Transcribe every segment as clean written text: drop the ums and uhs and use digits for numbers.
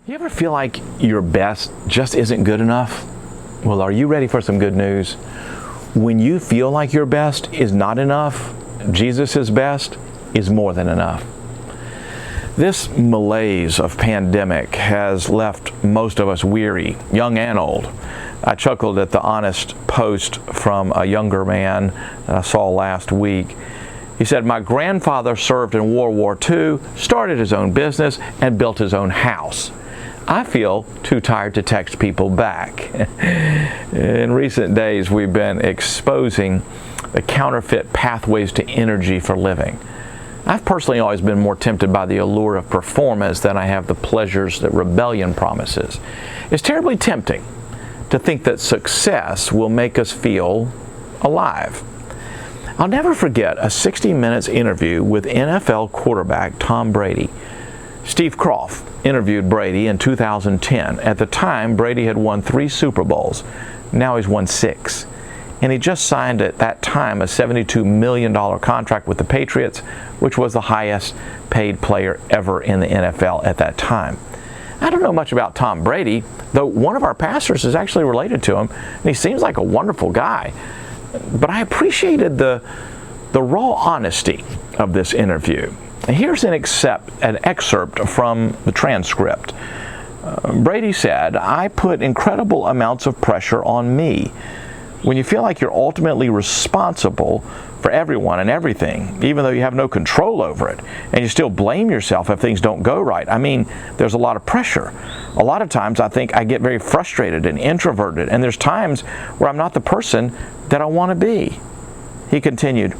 You ever feel like your best just isn't good enough? Well, are you ready for some good news? When you feel like your best is not enough, Jesus' best is more than enough. This malaise of pandemic has left most of us weary, young and old. I chuckled at the honest post from a younger man that I saw last week. He said, "My grandfather served in World War II, started his own business, and built his own house. I feel too tired to text people back." In recent days, we've been exposing the counterfeit pathways to energy for living. I've personally always been more tempted by the allure of performance than I have the pleasures that rebellion promises. It's terribly tempting to think that success will make us feel alive. I'll never forget a 60 Minutes interview with NFL quarterback Tom Brady. Steve Kroft interviewed Brady in 2010. At the time, Brady had won 3 Super Bowls. Now he's won 6. And he just signed at that time a $72 million contract with the Patriots, which was the highest paid player ever in the NFL at that time. I don't know much about Tom Brady, though one of our pastors is actually related to him, and he seems like a wonderful guy. But I appreciated the raw honesty of this interview. Here's an excerpt from the transcript. Brady said, "I put incredible amounts of pressure on me. When you feel like you're ultimately responsible for everyone and everything, even though you have no control over it, and you still blame yourself if things don't go right, there's a lot of pressure. A lot of times I think I get very frustrated and introverted, and there's times where I'm not the person that I want to be." He continued,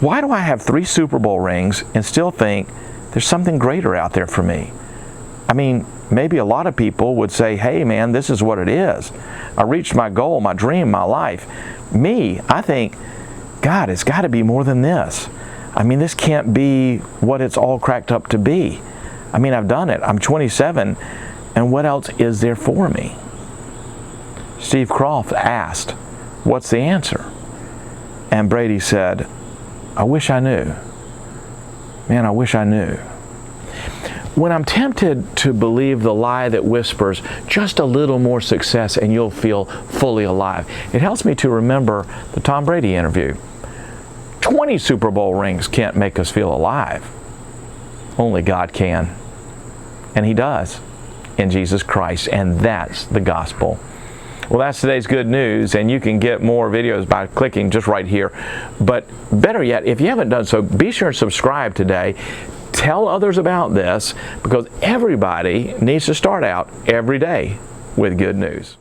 "Why do I have 3 Super Bowl rings and still think there's something greater out there for me? Maybe a lot of people would say, 'Hey man, this is what it is. I reached my goal, my dream, my life.' Me, I think, God, it's got to be more than this. This can't be what it's all cracked up to be. I've done it. I'm 27, and what else is there for me?" Steve Kroft asked, "What's the answer?" And Brady said, "I wish I knew. Man, I wish I knew." When I'm tempted to believe the lie that whispers just a little more success and you'll feel fully alive, it helps me to remember the Tom Brady interview. 20 Super Bowl rings can't make us feel alive. Only God can. And He does in Jesus Christ, and that's the gospel. Well, that's today's good news, and you can get more videos by clicking just right here. But better yet, if you haven't done so, be sure and subscribe today. Tell others about this, because everybody needs to start out every day with good news.